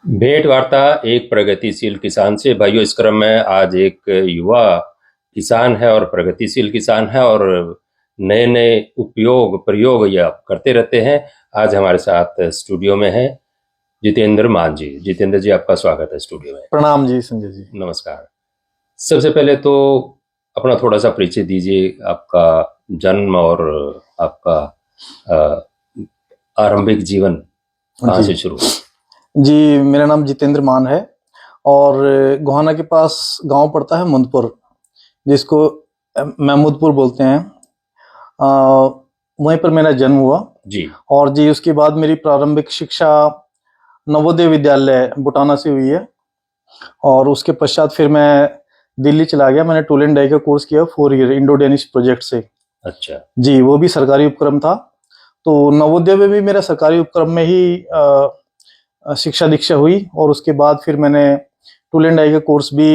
भेंट वार्ता एक प्रगतिशील किसान से। भाइयों, इस क्रम में आज एक युवा किसान है और प्रगतिशील किसान है और नए नए उपयोग प्रयोग यह करते रहते हैं। आज हमारे साथ स्टूडियो में है जितेंद्र मान जी। जितेंद्र जी, आपका स्वागत है स्टूडियो में। प्रणाम जी संजय जी। नमस्कार। सबसे पहले तो अपना थोड़ा सा परिचय दीजिए, आपका जन्म और आपका अ, आरंभिक जीवन कहाँ से जी शुरू हुआ? जी, मेरा नाम जितेंद्र मान है और गोहाना के पास गांव पड़ता है मुंदपुर, जिसको महमूदपुर बोलते हैं। अ, वहीं पर मेरा जन्म हुआ जी। और जी उसके बाद मेरी प्रारंभिक शिक्षा नवोदय विद्यालय बुटाना से हुई है और उसके पश्चात फिर मैं दिल्ली चला गया। मैंने टूल एंड डाई का कोर्स किया 4 ईयर इंडो डेनिश प्रोजेक्ट से। अच्छा जी, वो भी सरकारी उपक्रम था। तो नवोदय में भी मेरा सरकारी उपक्रम में ही शिक्षा दीक्षा हुई और उसके बाद फिर मैंने टूल एंड डाई का कोर्स भी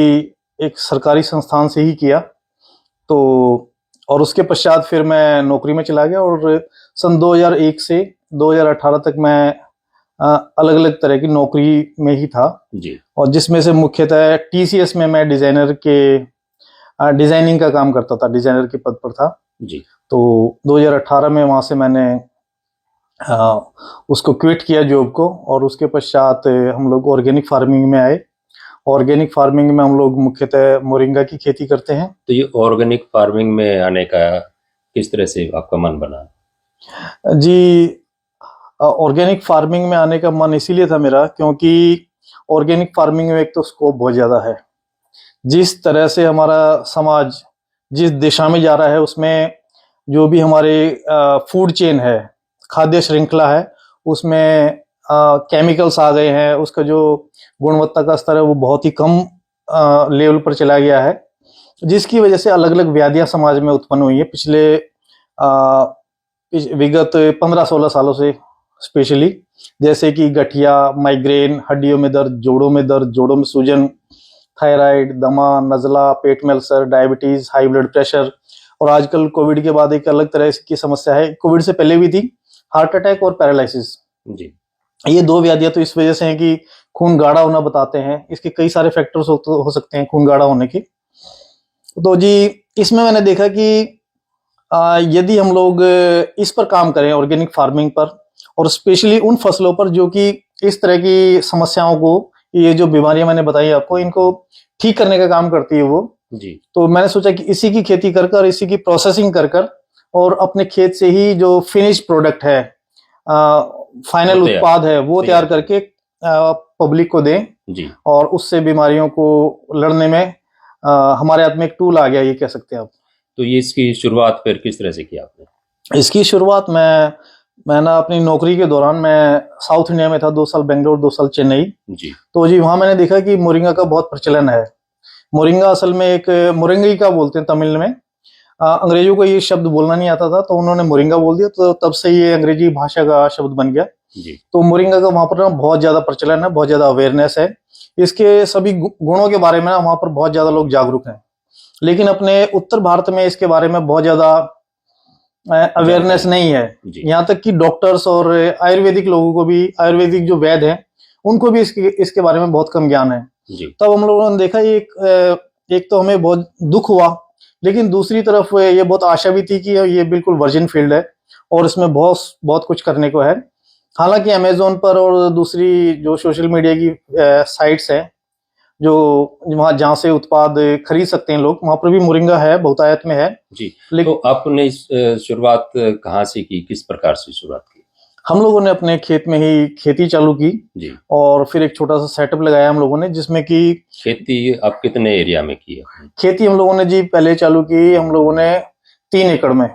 एक सरकारी संस्थान से ही किया। तो और उसके पश्चात फिर मैं नौकरी में चला गया और सन 2001 से 2018 तक मैं अलग अलग तरह की नौकरी में ही था जी। और जिसमें से मुख्यतः टीसीएस में मैं डिजाइनर के डिजाइनिंग का काम करता था, डिजाइनर के पद पर था जी। तो 2018 में वहां से मैंने उसको क्विट किया जॉब को और उसके पश्चात हम लोग ऑर्गेनिक फार्मिंग में आए। ऑर्गेनिक फार्मिंग में हम लोग मुख्यतः मोरिंगा की खेती करते हैं। तो ये ऑर्गेनिक फार्मिंग में आने का किस तरह से आपका मन बना? जी, ऑर्गेनिक फार्मिंग में आने का मन इसीलिए था मेरा क्योंकि ऑर्गेनिक फार्मिंग में एक तो स्कोप बहुत ज्यादा है। जिस तरह से हमारा समाज जिस दिशा में जा रहा है उसमें जो भी हमारे फूड चेन है, खाद्य श्रृंखला है, उसमें केमिकल्स आ गए हैं। उसका जो गुणवत्ता का स्तर है वो बहुत ही कम लेवल पर चला गया है, जिसकी वजह से अलग अलग व्याधियां समाज में उत्पन्न हुई है पिछले विगत 15-16 सालों से स्पेशली, जैसे कि गठिया, माइग्रेन, हड्डियों में दर्द, जोड़ों में दर्द, जोड़ों में सूजन, थायराइड, दमा, नजला, पेट में ulcer, diabetes, high blood pressure और आजकल कोविड के बाद एक अलग तरह की समस्या है, कोविड से पहले भी थी, हार्ट अटैक और पैरालिसिस। जी। ये दो व्याधियां तो इस वजह से हैं कि खून गाढ़ा होना बताते हैं। इसके कई सारे फैक्टर्स हो सकते हैं खून गाढ़ा होने के। तो जी इसमें मैंने देखा कि यदि हम लोग इस पर काम करें ऑर्गेनिक फार्मिंग पर और स्पेशली उन फसलों पर जो कि इस तरह की समस्याओं को, ये जो बीमारियां मैंने बताई आपको, इनको ठीक करने का काम करती है वो जी। तो मैंने सोचा कि इसी की खेती कर कर, इसी की प्रोसेसिंग कर कर और अपने खेत से ही जो फिनिश प्रोडक्ट है, फाइनल उत्पाद है, वो तैयार करके पब्लिक को दें जी। और उससे बीमारियों को लड़ने में हमारे हाथ में एक टूल आ गया, ये कह सकते हैं आप। तो ये इसकी शुरुआत फिर किस तरह से की आपने? इसकी शुरुआत मैं ना अपनी नौकरी के दौरान, मैं साउथ इंडिया में था 2 साल बेंगलोर, 2 साल चेन्नई। जी। तो जी वहां मैंने देखा कि मोरिंगा का बहुत प्रचलन है। मोरिंगा असल में एक मोरिंगी का बोलते हैं तमिल में। अंग्रेजों को ये शब्द बोलना नहीं आता था तो उन्होंने मोरिंगा बोल दिया, तो तब से ये अंग्रेजी भाषा का शब्द बन गया। जी। तो मोरिंगा का वहां पर ना बहुत ज्यादा प्रचलन है, बहुत ज्यादा अवेयरनेस है। इसके सभी गुणों के बारे में ना वहां पर बहुत ज्यादा लोग जागरूक हैं, लेकिन अपने उत्तर भारत में इसके बारे में बहुत ज्यादा अवेयरनेस नहीं है। यहाँ तक कि डॉक्टर्स और आयुर्वेदिक लोगों को भी, आयुर्वेदिक जो वैद्य हैं उनको भी इसके बारे में बहुत कम ज्ञान है। तब हम लोगों ने देखा एक तो हमें बहुत दुख हुआ, लेकिन दूसरी तरफ ये बहुत आशा भी थी कि ये बिल्कुल वर्जिन फील्ड है और इसमें बहुत बहुत कुछ करने को है। हालांकि अमेजोन पर और दूसरी जो सोशल मीडिया की साइट्स हैं, जो वहां जहां से उत्पाद खरीद सकते हैं लोग, वहां पर भी मोरिंगा है, बहुतायत में है। जी। तो आपने शुरुआत कहाँ से की, किस प्रकार से शुरुआत की? हम लोगों ने अपने खेत में ही खेती चालू की जी। और फिर एक छोटा सा सेटअप लगाया हम लोगों ने, जिसमें कि खेती आप कितने एरिया में की है? खेती हम लोगों ने जी पहले चालू की हम लोगों ने 3 एकड़ में।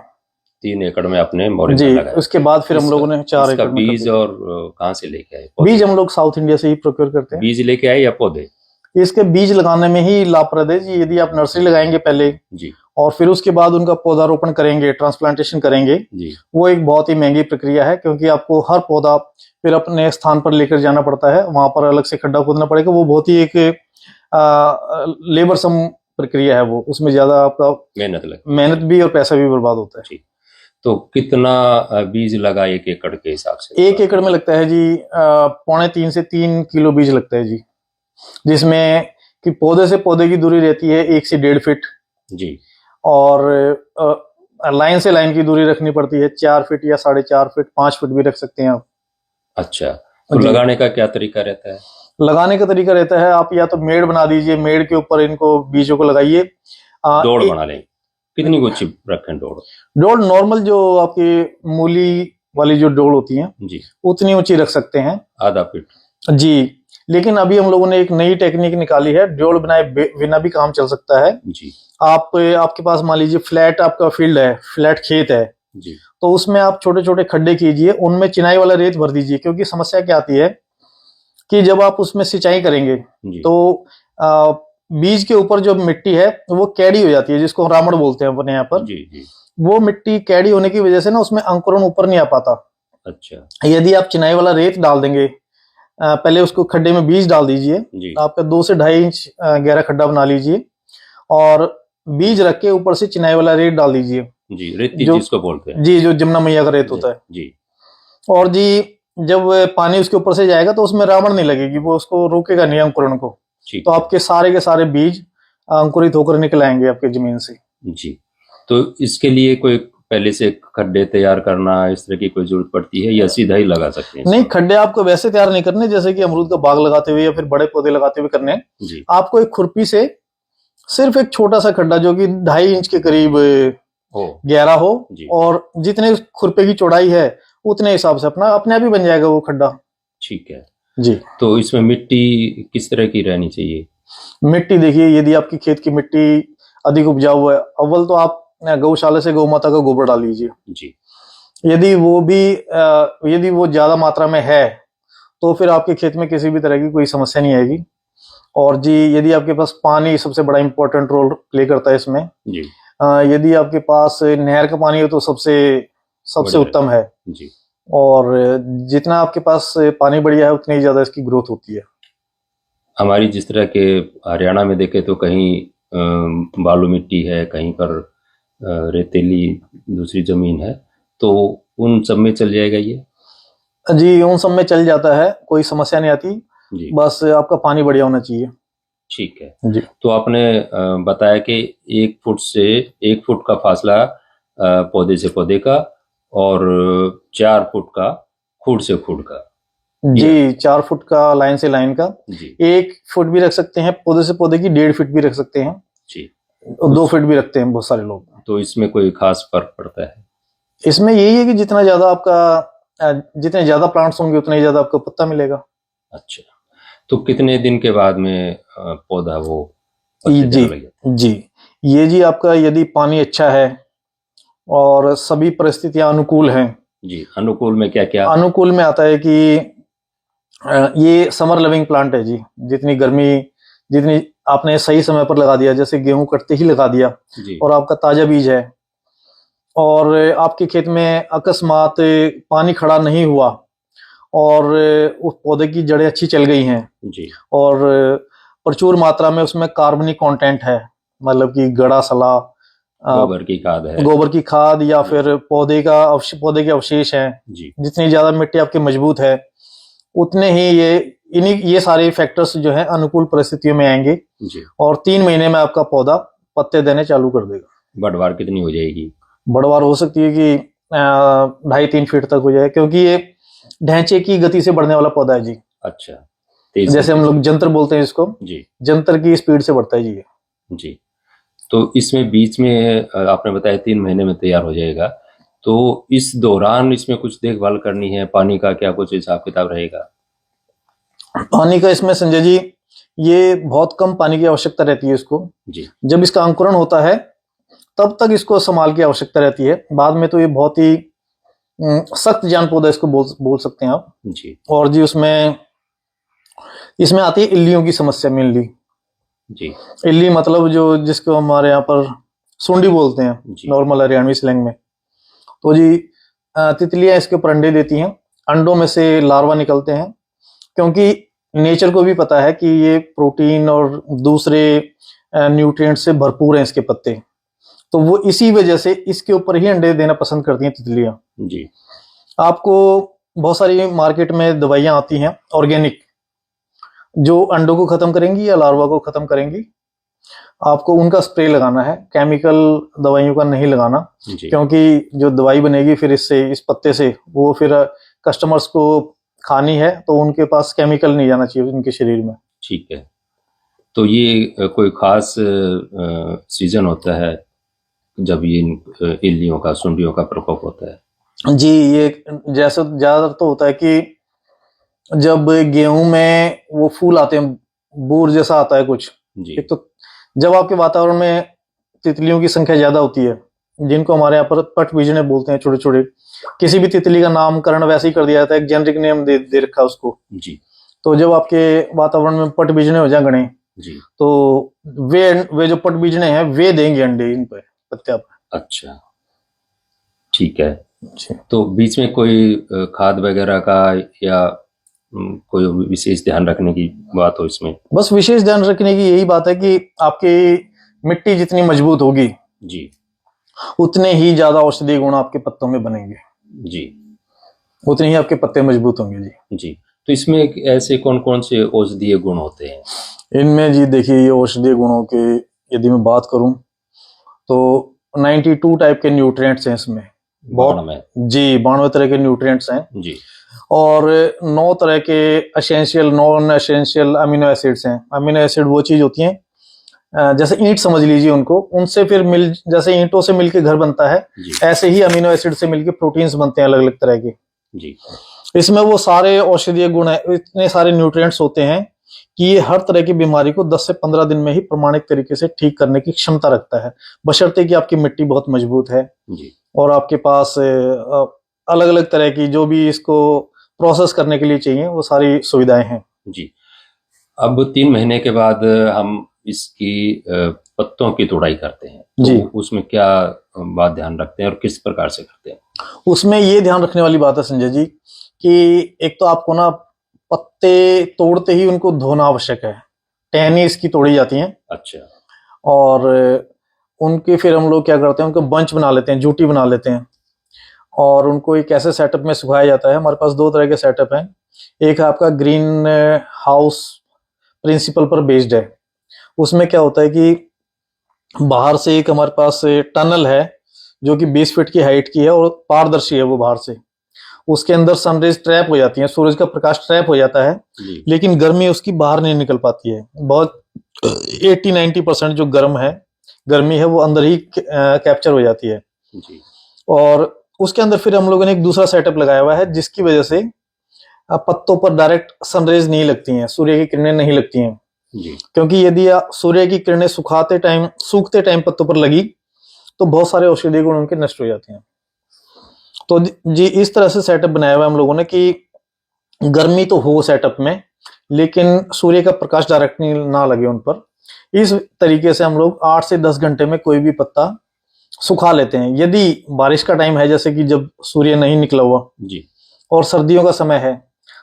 3 एकड़ में आपने मोरिंगा जी लगाया। उसके बाद फिर हम लोगों ने 4 एकड़ में। बीज और कहाँ से लेके आए? बीज हम लोग साउथ इंडिया से ही प्रोक्योर करते हैं। बीज लेके आए या पौधे? इसके बीज लगाने में ही लाभप्रद है जी। यदि आप नर्सरी लगाएंगे पहले जी और फिर उसके बाद उनका पौधारोपण करेंगे, ट्रांसप्लांटेशन करेंगे जी, वो एक बहुत ही महंगी प्रक्रिया है, क्योंकि आपको हर पौधा फिर अपने स्थान पर लेकर जाना पड़ता है, वहां पर अलग से खड्डा खोदना पड़ेगा। वो बहुत ही एक लेबर सम प्रक्रिया है वो, उसमें ज्यादा आपका मेहनत भी और पैसा भी बर्बाद होता है। तो कितना बीज लगा 1 एकड़ के हिसाब से? 1 एकड़ में लगता है जी 2.5 से 3 किलो बीज लगता है जी, जिसमें कि पौधे से पौधे की दूरी रहती है 1 से 1.5 फीट जी। और लाइन से लाइन की दूरी रखनी पड़ती है 4 फीट या 4.5 फीट, 5 फीट भी रख सकते हैं आप। अच्छा, तो जी। लगाने का क्या तरीका रहता है? लगाने का तरीका रहता है, आप या तो मेड़ बना दीजिए, मेड़ के ऊपर इनको बीजों को लगाइए। डोड़ बना लें। कितनी ऊंची रखें डोड़? डोड़ नॉर्मल जो आपकी मूली वाली जो डोड़ होती है जी, उतनी ऊंची रख सकते हैं। आधा फीट। जी, लेकिन अभी हम लोगों ने एक नई टेक्निक निकाली है, डोड़ बनाए बिना भी काम चल सकता है। जी आपके पास मान लीजिए फ्लैट आपका फील्ड है, फ्लैट खेत है, जी तो उसमें आप छोटे छोटे खड्डे कीजिए, उनमें चिनाई वाला रेत भर दीजिए। क्योंकि समस्या क्या आती है कि जब आप उसमें सिंचाई करेंगे जी। तो बीज के ऊपर जो मिट्टी है वो कैड़ी हो जाती है, जिसको रामड़ बोलते हैं अपने यहाँ पर। जी जी। वो मिट्टी कैड़ी होने की वजह से ना उसमें अंकुरण ऊपर नहीं आ पाता। अच्छा। यदि आप चिनाई वाला रेत डाल देंगे, पहले उसको खड्डे में बीज डाल दीजिए, जी आपका 2 से 2.5 इंच गहरा खड्डा बना लीजिए और बीज रख के ऊपर से चिनाई वाला रेत डाल दीजिए। जी, रेती जो जिसको बोलते हैं। जी, जो जमुना मैया का रेत होता है। जी और जी, जब पानी उसके ऊपर से जाएगा तो उसमें रावण नहीं लगेगी, वो उसको रोकेगा नहीं अंकुरण को। ठीक तो है। आपके सारे के सारे बीज अंकुरित होकर निकल आएंगे आपके जमीन से। जी, तो इसके लिए कोई पहले से खड्डे तैयार करना इस तरह की कोई जरूरत पड़ती है या सीधा ही लगा सकते हैं? नहीं, खड्डे आपको वैसे तैयार नहीं करने जैसे कि अमरूद का बाग लगाते हुए या फिर बड़े पौधे लगाते हुए करने हैं। जी। आपको एक खुरपी से सिर्फ एक छोटा सा खड्डा जो कि 2.5 इंच के करीब हो गहरा हो जी। और जितने खुरपे की चौड़ाई है उतने हिसाब से अपने आप ही बन जाएगा वो खड्डा। ठीक है जी। तो इसमें मिट्टी किस तरह की रहनी चाहिए? मिट्टी देखिए, यदि आपकी खेत की मिट्टी अधिक उपजाऊ है, अव्वल तो आप गौशाला से गौ माता का गोबर डाल लीजिए। जी यदि वो ज्यादा मात्रा में है तो फिर आपके खेत में किसी भी तरह की कोई समस्या नहीं आएगी। और जी, यदि आपके पास पानी सबसे बड़ा इंपॉर्टेंट रोल प्ले करता है इसमें। जी यदि आपके पास नहर का पानी हो तो सबसे बढ़िया उत्तम है। जी। और जितना आपके पास पानी बढ़िया है उतनी ही ज्यादा इसकी ग्रोथ होती है। हमारी जिस तरह के हरियाणा में देखे तो कहीं बालू मिट्टी है, कहीं पर रेतीली दूसरी जमीन है, तो उन सब में चल जाएगा ये? जी, उन सब में चल जाता है, कोई समस्या नहीं आती, जी बस आपका पानी बढ़िया होना चाहिए। ठीक है। जी। तो आपने बताया कि 1 फुट का फासला पौधे से पौधे का और 4 फुट का खूड़ से खूड़ का। जी, 4 फुट का लाइन से लाइन का, जी 1 फुट भी रख सकते हैं, पौधे से पौधे की 1.5 फीट भी रख सकते हैं, जी। 2 फीट भी रखते हैं बहुत सारे लोग। तो इसमें कोई खास फर्क पड़ता है? इसमें यही है कि जितने ज्यादा प्लांट्स होंगे उतना ही ज्यादा आपको पत्ता मिलेगा। अच्छा, तो कितने दिन के बाद में पौधा वो पत्ते जी देने लग जाता जी, ये जी आपका यदि पानी अच्छा है और सभी परिस्थितियां अनुकूल हैं। है? जी, अनुकूल में क्या क्या? अनुकूल में आता है कि ये समर लविंग प्लांट है जी। जितनी आपने सही समय पर लगा दिया, जैसे गेहूं कटते ही लगा दिया जी और आपका ताजा बीज है और आपके खेत में अकस्मात पानी खड़ा नहीं हुआ और उस पौधे की जड़ें अच्छी चल गई हैं जी और प्रचुर मात्रा में उसमें कार्बनिक कंटेंट है, मतलब कि गड़ा सला, गोबर की खाद है। गोबर की खाद या फिर पौधे के अवशेष हैं। जी जितनी ज्यादा मिट्टी आपकी मजबूत है उतने ही ये सारे फैक्टर्स जो है अनुकूल परिस्थितियों में आएंगे जी। और 3 महीने में आपका पौधा पत्ते देने चालू कर देगा। बढ़वार कितनी हो जाएगी? बढ़वार हो सकती है कि 2.5-3 फीट तक हो जाए, क्योंकि ये ढांचे की गति से बढ़ने वाला पौधा है जी। अच्छा, तेज जैसे हम लोग जंतर बोलते हैं इसको, जी जंतर की स्पीड से बढ़ता है जी ये। जी। तो इसमें बीच में आपने बताया 3 महीने में तैयार हो जाएगा, तो इस दौरान इसमें कुछ देखभाल करनी है, पानी का क्या कुछ हिसाब किताब रहेगा? पानी का इसमें संजय जी, ये बहुत कम पानी की आवश्यकता रहती है इसको। जी जब इसका अंकुरण होता है तब तक इसको संभाल की आवश्यकता रहती है, बाद में तो ये बहुत ही सख्त जान पौधा इसको बोल सकते हैं आप। जी और जी, इसमें आती है इल्लियों की समस्या मेनली। जी इल्ली मतलब जिसको हमारे यहाँ पर सुंडी बोलते हैं जी। नॉर्मल हरियाणवी स्लैंग में। तो जी, तितलियां इसके ऊपर अंडे देती हैं, अंडों में से लार्वा निकलते हैं, क्योंकि नेचर को भी पता है कि ये प्रोटीन और दूसरे न्यूट्रिएंट से भरपूर हैं इसके पत्ते। तो वो इसी वजह से इसके ऊपर ही अंडे देना पसंद करती हैं तितलियां। जी। आपको बहुत सारी मार्केट में दवाइयां आती हैं ऑर्गेनिक, जो अंडों को खत्म करेंगी या लार्वा को खत्म करेंगी। आपको उनका स्प्रे लगाना है, केमिकल दवाइयों का नहीं लगाना, जी। क्योंकि जो दवाई बनेगी फिर इससे, इस पत्ते से, वो फिर कस्टमर्स को खानी है तो उनके पास केमिकल नहीं जाना चाहिए उनके शरीर में। ठीक है। तो ये कोई खास सीजन होता है जब ये इल्लियों का, सुंडियों का प्रकोप होता है? जी, ये जैसे ज्यादातर तो होता है कि जब गेहूं में वो फूल आते हैं, बूर जैसा आता है कुछ। जी। एक तो जब आपके वातावरण में तितलियों की संख्या ज्यादा होती है, जिनको हमारे यहाँ पर पट बीजने बोलते हैं, छोटे छोटे, किसी भी तितली का नामकरण वैसे ही कर दिया जाता है, एक जेनरिक नेम दे रखा है उसको। जी। तो जब आपके वातावरण में पट बीजने हो जाए गणे, जी। तो वे जो पट बीजने हैं वे देंगे अंडे इन पे, पत्ते पर। अच्छा, ठीक है। जी। तो बीच में कोई खाद वगैरह का या कोई विशेष ध्यान रखने की बात हो इसमें? बस विशेष ध्यान रखने की यही बात है कि आपकी मिट्टी जितनी मजबूत होगी, जी। उतने ही ज्यादा औषधीय गुण आपके पत्तों में बनेंगे, जी। उतने ही आपके पत्ते मजबूत होंगे। जी। जी। तो इसमें ऐसे कौन कौन से औषधीय गुण होते हैं? इनमें जी देखिए, ये औषधीय गुणों के यदि मैं बात करूं तो 92 टाइप के न्यूट्रिएंट्स हैं इसमें। बाण में? जी, 92 तरह के न्यूट्रिएंट्स हैं। जी। और 9 तरह के essential, non essential amino acids हैं। अमीनो एसिड वो चीज होती हैं जैसे ईंट समझ लीजिए उनको, उनसे फिर जैसे ईंटों से मिलके घर बनता है, ऐसे ही अमीनो एसिड से मिलके प्रोटीन्स बनते हैं अलग अलग तरह के। जी। इसमें वो सारे औषधीय गुण है, इतने सारे न्यूट्रिएंट्स होते हैं कि ये हर तरह की बीमारी को 10 से 15 दिन में ही प्रमाणिक तरीके से ठीक करने की क्षमता रखता है, बशर्ते कि आपकी मिट्टी बहुत मजबूत है। जी। और आपके पास अलग अलग तरह की जो भी इसको प्रोसेस करने के लिए चाहिए वो सारी सुविधाएं हैं। जी। अब 3 महीने के बाद हम इसकी पत्तों की तोड़ाई करते हैं, तो जी। उसमें क्या बात ध्यान रखते हैं और किस प्रकार से करते हैं? उसमें ये ध्यान रखने वाली बात है संजय जी कि एक तो आपको ना पत्ते तोड़ते ही उनको धोना आवश्यक है, टहनी इसकी तोड़ी जाती है। अच्छा। और उनके फिर हम लोग क्या करते हैं, उनको बंच बना लेते हैं, जूटी बना लेते हैं, और उनको एक ऐसे सेटअप में सुखाया जाता है। हमारे पास 2 तरह के सेटअप हैं। एक है आपका ग्रीन हाउस प्रिंसिपल पर बेस्ड है। उसमें क्या होता है कि बाहर से एक हमारे पास टनल है जो कि 20 फीट की हाइट की है और पारदर्शी है वो बाहर से। उसके अंदर सनरेज ट्रैप हो जाती है, सूरज का प्रकाश ट्रैप हो जाता है, लेकिन गर्मी उसकी बाहर नहीं निकल पाती है। बहुत 80-90% जो गर्मी है वो अंदर ही कैप्चर हो जाती है। जी। और उसके अंदर फिर हम लोगों ने एक दूसरा सेटअप लगाया हुआ है, जिसकी वजह से पत्तों पर डायरेक्ट सनरेज नहीं लगती हैं, सूर्य की किरणें नहीं लगती हैं। जी। क्योंकि यदि सूर्य की किरणें सूखते टाइम पत्तों पर लगी तो बहुत सारे औषधीय गुण उनके नष्ट हो जाते हैं। तो जी, इस तरह से सेटअप बनाया हुआ है हम लोगों ने कि गर्मी तो हो सेटअप में, लेकिन सूर्य का प्रकाश डायरेक्ट ना लगे उन पर। इस तरीके से हम लोग 8 से 10 घंटे में कोई भी पत्ता सुखा लेते हैं। यदि बारिश का टाइम है, जैसे कि जब सूर्य नहीं निकला हुआ जी, और सर्दियों का समय है,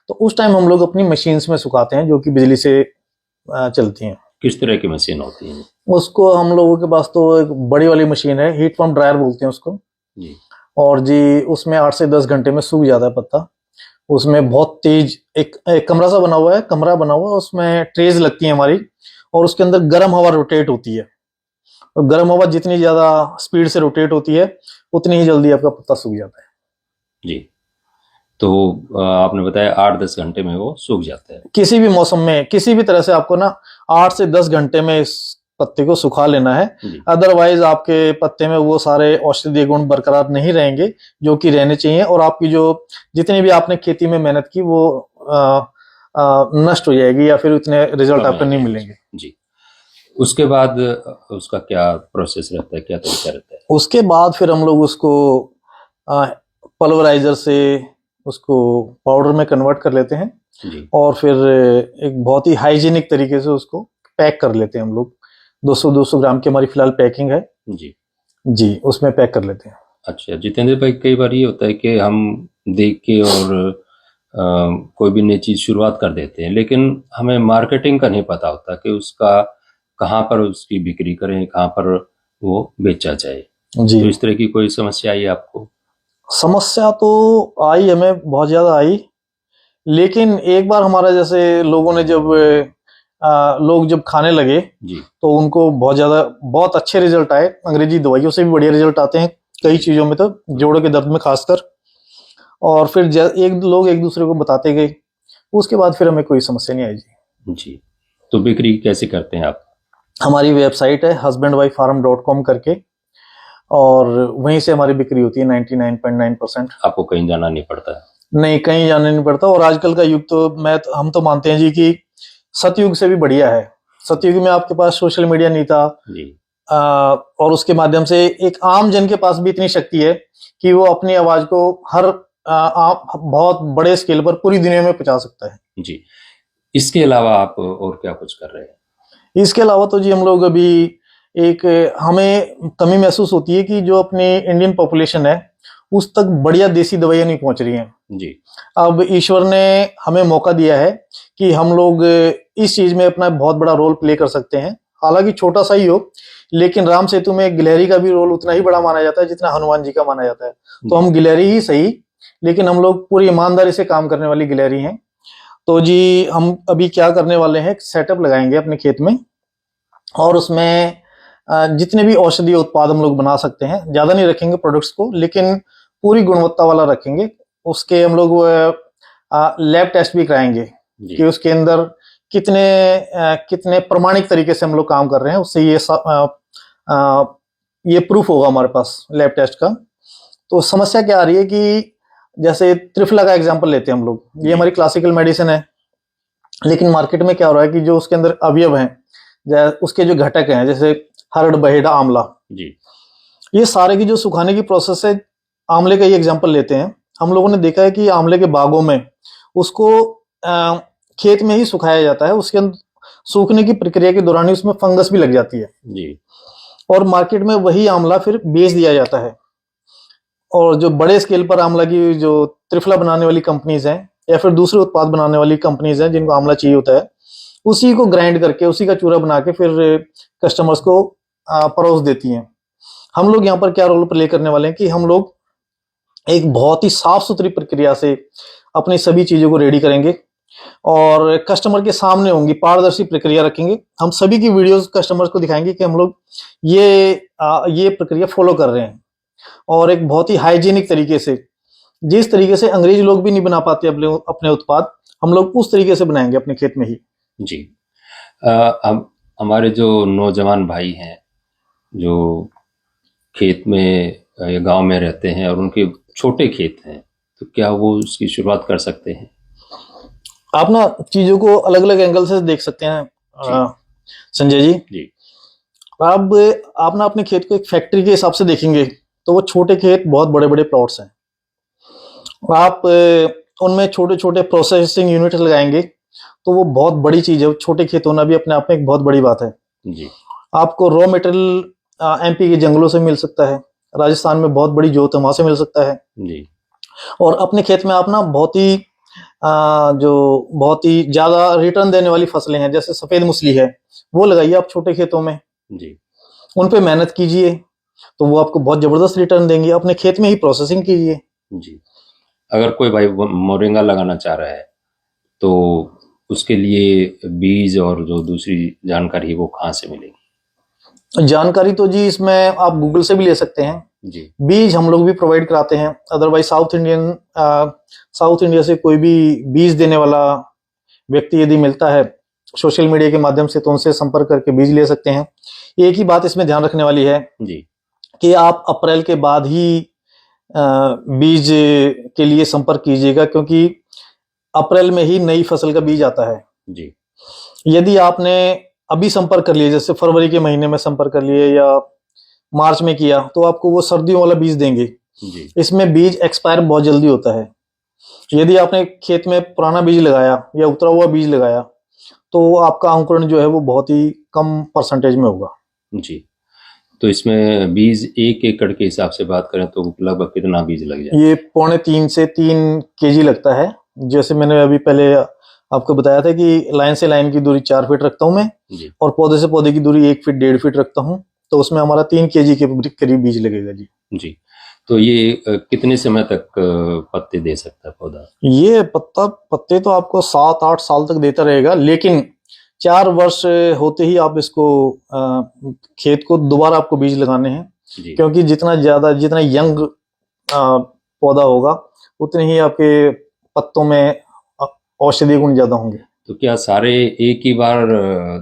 तो उस टाइम हम लोग अपनी मशीन्स में सुखाते हैं जो कि बिजली से चलती हैं। किस तरह की मशीन होती है? उसको हम लोगों के पास तो एक बड़ी वाली मशीन है, हीट पंप ड्रायर बोलते हैं उसको जी। और जी, उसमें 8 से 10 घंटे में सूख जाता है पत्ता। उसमें बहुत तेज एक कमरा सा बना हुआ है, कमरा बना हुआ है, उसमें ट्रेज लगती है हमारी, और उसके अंदर गर्म हवा रोटेट होती है। और गर्म हवा जितनी ज्यादा स्पीड से रोटेट होती है, उतनी ही जल्दी आपका पत्ता सूख जाता है। जी। तो आपने बताया 8-10 घंटे में वो सूख जाता है। किसी भी मौसम में, किसी भी तरह से आपको ना 8 से 10 घंटे में इस पत्ते को सुखा लेना है। अदरवाइज आपके पत्ते में वो सारे औषधीय गुण बरकरार नहीं रहेंगे जो कि रहने चाहिए, और आपकी जो जितनी भी आपने खेती में मेहनत की वो नष्ट हो जाएगी, या फिर उतने रिजल्ट आपको नहीं मिलेंगे। जी। उसके बाद उसका क्या प्रोसेस रहता है, क्या तरीका रहता है? उसके बाद फिर हम लोग उसको पल्वराइजर से उसको पाउडर में कन्वर्ट कर लेते हैं जी। और फिर एक बहुत ही हाइजीनिक तरीके से उसको पैक कर लेते हैं हम लोग। 200 ग्राम की हमारी फिलहाल पैकिंग है जी, उसमें पैक कर लेते हैं। अच्छा जितेंद्र भाई, कई बार ये होता है कि हम देख के और कोई भी नई चीज शुरुआत कर देते हैं, लेकिन हमें मार्केटिंग का नहीं पता होता कि उसका कहाँ पर उसकी बिक्री करें, कहाँ पर वो बेचा जाए। जी। तो इस तरह की कोई समस्या आई आपको? समस्या तो आई, हमें बहुत ज्यादा आई। लेकिन एक बार हमारा जैसे लोगों ने जब लोग जब खाने लगे जी तो उनको बहुत अच्छे रिजल्ट आए। अंग्रेजी दवाइयों से भी बढ़िया रिजल्ट आते हैं कई चीजों में, तो जोड़ों के दर्द में खासकर। और फिर लोग एक दूसरे को बताते गए, उसके बाद फिर हमें कोई समस्या नहीं आई जी। जी। तो बिक्री कैसे करते हैं आप? हमारी वेबसाइट है husbandwifefarm.com करके, और वहीं से हमारी बिक्री होती है 99.9%। आपको कहीं जाना नहीं पड़ता? नहीं, कहीं जाने नहीं पड़ता। और आजकल का युग तो हम तो मानते हैं जी कि सतयुग से भी बढ़िया है। सतयुग में आपके पास सोशल मीडिया नहीं था, जी और उसके माध्यम से एक आम जन के पास भी इतनी शक्ति है कि वो अपनी आवाज को बहुत बड़े स्केल पर पूरी दुनिया में पहुंचा सकता है। जी। इसके अलावा आप और क्या कुछ कर रहे हैं? इसके अलावा तो जी हम लोग अभी हमें कमी महसूस होती है कि जो अपनी इंडियन पॉपुलेशन है उस तक बढ़िया देसी दवाइयां नहीं पहुंच रही हैं। जी अब ईश्वर ने हमें मौका दिया है कि हम लोग इस चीज में अपना बहुत बड़ा रोल प्ले कर सकते हैं, हालांकि छोटा सा ही हो, लेकिन राम सेतु में गिलहरी का भी रोल उतना ही बड़ा माना जाता है जितना हनुमान जी का माना जाता है। तो हम गिलहरी ही सही, लेकिन हम लोग पूरी ईमानदारी से काम करने वाली गिलहरी हैं। तो जी हम अभी क्या करने वाले हैं, सेटअप लगाएंगे अपने खेत में, और उसमें जितने भी औषधीय उत्पाद हम लोग बना सकते हैं, ज्यादा नहीं रखेंगे प्रोडक्ट्स को, लेकिन पूरी गुणवत्ता वाला रखेंगे। उसके हम लोग लैब टेस्ट भी कराएंगे कि उसके अंदर कितने प्रमाणिक तरीके से हम लोग काम कर रहे हैं। उससे ये प्रूफ होगा हमारे पास लैब टेस्ट का। तो समस्या क्या आ रही है कि जैसे त्रिफला का एग्जांपल लेते हैं हम लोग, ये हमारी क्लासिकल मेडिसिन है, लेकिन मार्केट में क्या हो रहा है कि जो उसके अंदर अवयव हैं, उसके जो घटक हैं, जैसे हरड़, बहेड़ा, आंवला, जी, ये सारे की जो सुखाने की प्रोसेस है, आंवले का ही एग्जांपल लेते हैं, हम लोगों ने देखा है कि आंवले के बागों में उसको खेत में ही सुखाया जाता है। उसके अंदर सूखने की प्रक्रिया के दौरान ही उसमें फंगस भी लग जाती है जी, और मार्केट में वही आंवला फिर बेच दिया जाता है। और जो बड़े स्केल पर आंवला की जो त्रिफला बनाने वाली कंपनीज हैं या फिर दूसरे उत्पाद बनाने वाली कंपनीज हैं जिनको आंवला चाहिए होता है, उसी को ग्राइंड करके उसी का चूरा बना के फिर कस्टमर्स को परोस देती हैं। हम लोग यहाँ पर क्या रोल प्ले करने वाले हैं कि हम लोग एक बहुत ही साफ सुथरी प्रक्रिया से अपनी सभी चीजों को रेडी करेंगे और कस्टमर के सामने होंगी, पारदर्शी प्रक्रिया रखेंगे। हम सभी की वीडियोस कस्टमर्स को दिखाएंगे कि हम लोग ये प्रक्रिया फॉलो कर रहे हैं, और एक बहुत ही हाइजीनिक तरीके से, जिस तरीके से अंग्रेज लोग भी नहीं बना पाते अपने उत्पाद, हम लोग उस तरीके से बनाएंगे अपने खेत में ही जी। हमारे जो नौजवान भाई हैं जो खेत में या गांव में रहते हैं और उनके छोटे खेत हैं, तो क्या वो उसकी शुरुआत कर सकते हैं? आप ना चीजों को अलग अलग एंगल से देख सकते हैं संजय जी। अब आप ना अपने खेत को एक फैक्ट्री के हिसाब से देखेंगे तो वो छोटे खेत बहुत बड़े बड़े प्लॉट्स हैं। आप उनमें छोटे छोटे प्रोसेसिंग यूनिट लगाएंगे तो वो बहुत बड़ी चीज है। छोटे खेत होना भी अपने आप में एक बहुत बड़ी बात है जी। आपको रॉ मटेरियल एमपी के जंगलों से मिल सकता है, राजस्थान में बहुत बड़ी जोत है वहां से मिल सकता है जी। और अपने खेत में आप ना बहुत ही ज्यादा रिटर्न देने वाली फसलें हैं, जैसे सफेद मूसली है, वो लगाइए आप छोटे खेतों में जी। उन पे मेहनत कीजिए तो वो आपको बहुत जबरदस्त रिटर्न देंगे। अपने खेत में ही प्रोसेसिंग कीजिए जी। अगर कोई भाई मोरिंगा लगाना चाह रहा है तो उसके लिए बीज और जो दूसरी जानकारी है वो कहाँ से मिलेगी? जानकारी तो जी इसमें आप गूगल से भी ले सकते हैं जी। बीज हम लोग भी प्रोवाइड कराते हैं। अदरवाइज साउथ इंडिया से कोई भी बीज देने वाला व्यक्ति यदि मिलता है सोशल मीडिया के माध्यम से तो उनसे संपर्क करके बीज ले सकते हैं। एक ही बात इसमें ध्यान रखने वाली है जी कि आप अप्रैल के बाद ही बीज के लिए संपर्क कीजिएगा, क्योंकि अप्रैल में ही नई फसल का बीज आता है जी। यदि आपने अभी संपर्क कर लिया, जैसे फरवरी के महीने में संपर्क कर लिए या मार्च में किया, तो आपको वो सर्दियों वाला बीज देंगे जी। इसमें बीज एक्सपायर बहुत जल्दी होता है। यदि आपने खेत में पुराना बीज लगाया या उतरा हुआ बीज लगाया तो आपका अंकुरण जो है वो बहुत ही कम परसेंटेज में होगा जी। तो इसमें बीज 1 एकड़ के हिसाब से बात करें तो लगभग कितना बीज लग जाए? ये 2.5 से 3 केजी लगता है। जैसे मैंने अभी पहले आपको बताया था कि लाइन से लाइन की दूरी 4 फीट रखता हूं मैं, और पौधे से पौधे की दूरी 1 फीट 1.5 फीट रखता हूं। तो उसमें हमारा 3 kg के करीब बीज लगेगा जी। जी। तो ये कितने समय तक पत्ते दे सकता है पौधा? ये पत्ते तो आपको 7-8 साल तक देता रहेगा, लेकिन 4 वर्ष होते ही आप इसको खेत को दोबारा आपको बीज लगाने हैं, जी। क्योंकि जितना यंग पौधा होगा उतने ही आपके पत्तों में औषधीय गुण ज्यादा होंगे। तो क्या सारे एक ही बार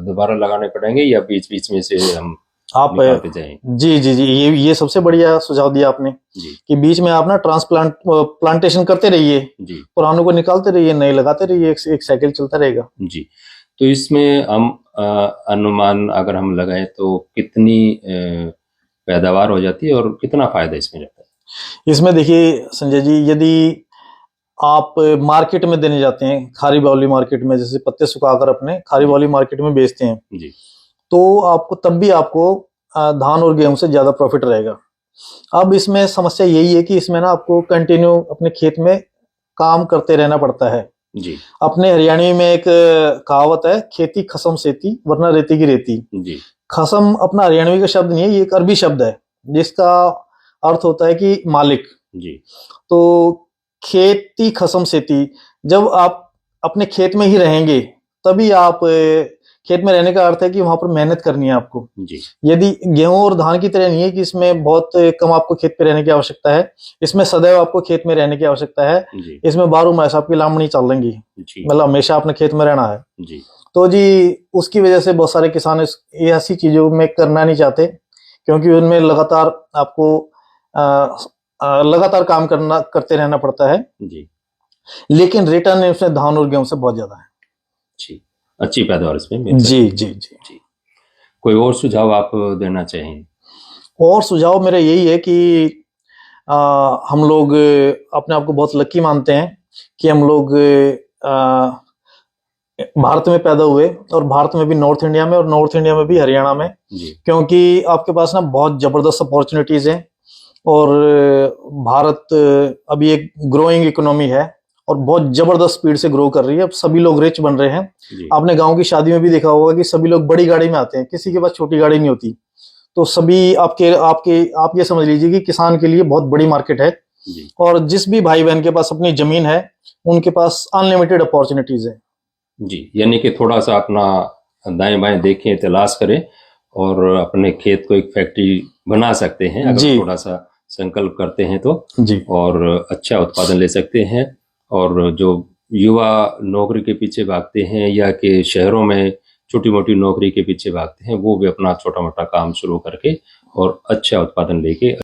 दोबारा लगाने पड़ेंगे या बीच बीच में से हम आप निकालते जाएं? जी जी जी, ये सबसे बढ़िया सुझाव दिया आपने जी। कि बीच में आप ना प्लांटेशन करते रहिए, जी। पुरानों को निकालते रहिए, नए लगाते रहिए, एक साइकिल चलता रहेगा। जी। तो इसमें हम अनुमान अगर हम लगाएं तो कितनी पैदावार हो जाती है और कितना फायदा इसमें रहता है? इसमें देखिए संजय जी, यदि आप मार्केट में देने जाते हैं, खारी बावली मार्केट में, जैसे पत्ते सुखाकर अपने खारी बावली मार्केट में बेचते हैं, जी। तो आपको तब भी आपको धान और गेहूं से ज्यादा प्रॉफिट रहेगा। अब इसमें समस्या यही है कि इसमें ना आपको कंटिन्यू अपने खेत में काम करते रहना पड़ता है। जी। अपने हरियाणवी में एक कहावत है, खेती खसम सेती वरना रेती की रेती। जी। खसम अपना हरियाणवी का शब्द नहीं है, ये एक अरबी शब्द है जिसका अर्थ होता है कि मालिक। जी। तो खेती खसम सेती, जब आप अपने खेत में ही रहेंगे तभी आप खेत में रहने का अर्थ है कि वहां पर मेहनत करनी है आपको। जी। यदि गेहूं और धान की तरह नहीं है कि इसमें बहुत कम आपको खेत पे रहने की आवश्यकता है, इसमें सदैव आपको खेत में रहने की आवश्यकता है। जी। इसमें 12 मास आपकी लामड़ी चलेंगी, जी। मतलब हमेशा अपने खेत में रहना है। जी। तो जी उसकी वजह से बहुत सारे किसान ये ऐसी चीजों में करना नहीं चाहते, क्योंकि उनमें लगातार आपको लगातार काम करते रहना पड़ता है। जी। लेकिन रिटर्न इसमें धान और गेहूं से बहुत ज्यादा है। जी। अच्छी पैदावार इसमें मिल सकती जी है। जी जी जी। कोई और सुझाव आप देना चाहें? और सुझाव मेरा यही है कि हम लोग अपने आप को बहुत लकी मानते हैं कि हम लोग भारत में पैदा हुए, और भारत में भी नॉर्थ इंडिया में, और नॉर्थ इंडिया में भी हरियाणा में। जी। क्योंकि आपके पास ना बहुत जबरदस्त अपॉर्चुनिटीज हैं, और भारत अभी एक ग्रोइंग इकोनॉमी है और बहुत जबरदस्त स्पीड से ग्रो कर रही है। अब सभी लोग रिच बन रहे हैं। जी। आपने गांव की शादी में भी देखा होगा कि सभी लोग बड़ी गाड़ी में आते हैं, किसी के पास छोटी गाड़ी नहीं होती। तो सभी आप ये समझ लीजिए कि किसान के लिए बहुत बड़ी मार्केट है। जी। और जिस भी भाई बहन के पास अपनी जमीन है, उनके पास अनलिमिटेड अपॉर्चुनिटीज है। जी। यानी कि थोड़ा सा अपना दाएं बाएं देखें, तलाश करें और अपने खेत को एक फैक्ट्री बना सकते हैं अगर जी। थोड़ा सा संकल्प करते हैं तो, जी। और अच्छा उत्पादन ले सकते हैं। और जो युवा नौकरी के पीछे भागते हैं या कि शहरों में छोटी मोटी नौकरी के पीछे भागते हैं, वो भी अपना छोटा मोटा काम शुरू करके और अच्छा उत्पादन लेके